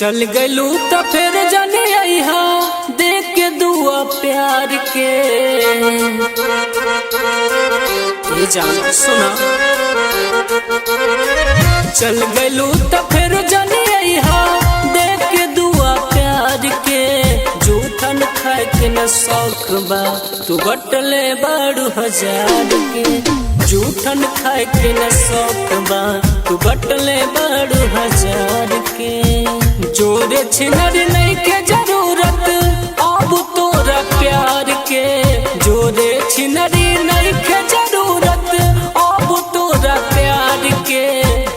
चल गलू तो फिर जाने आईहा देख के दुआ प्यार के। ये जान सुना, चल गलू तो फिर जाने आईहा देख के दुआ प्यार के। जूठन खाए के न शौक बा तू बटले बाड़ू हजार के। जूठन खाए के न शौक बा तू बटले बाड़ू हजार के। जोरे छिनर नहीं के जरूरत अब तोरा प्यार के। जोरे छिनरी नहीं के जरूरत अब तोरा प्यार के।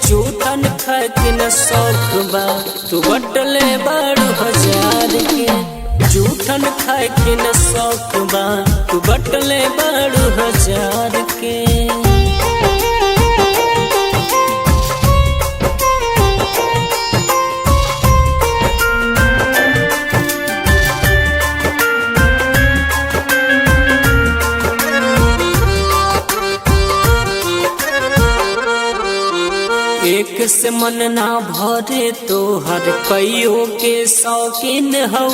जूठन खाए के न शौक बा तू बटले बाड़ू हजार के। जूठन खाए के न शौक बा तू बटले बाड़ू हजार के। एक से मन ना भरे तो हर कईयों के शौकीन हो।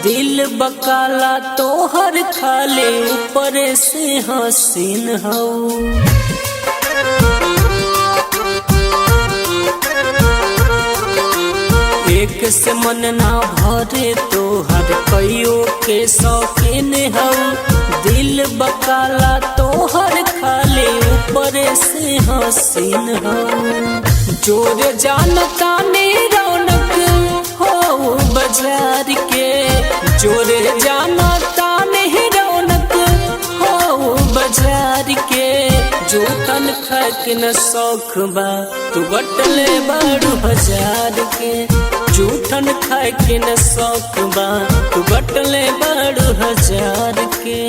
दिल बकाला तो हर खाले ऊपर से हसीन हो। एक से मन ना भरे तो हर कईयों के शौकीन हो। दिल बकाला तो हर खाले ऊपर से हसीन हो। जोर जानता नहीं रौनक हो बाजार के। जोर जानता नहीं रौनक हो बाजार के। जूठन खाए के न शौक बा तू बटले बाड़ू हजार के। जूठन खाए के न शौक बा तू बटले बाड़ू हजार के।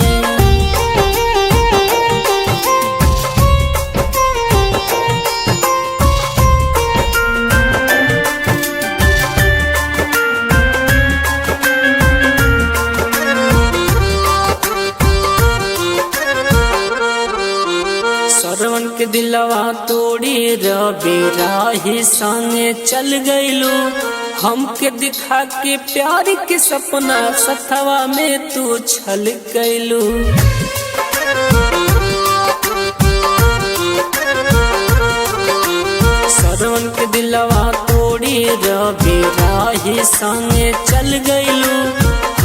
सरवन के दिलवा तोड़ी रवि राही संगे चल गईलू। हमके दिखा के प्यार के सपना सथवा में तू छल गईलू। सरवन के दिलवा तोड़ी रवि राही संगे चल गईलू।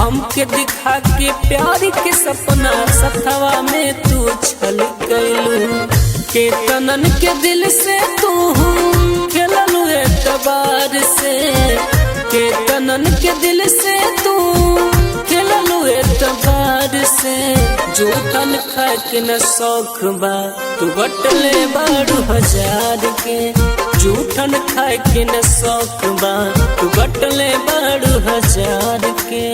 हमके दिखा के प्यार के सपना सथवा में तू छल गईलू। केतनन के दिल से तू खेललू एतबार से। केतनन के दिल से तू खेललू एतबार से। जूठन खाए के न शौक बा तू बटले बाड़ू हजार के। जूठन खाए के न शौक बा तू बटले बाड़ू हजार के।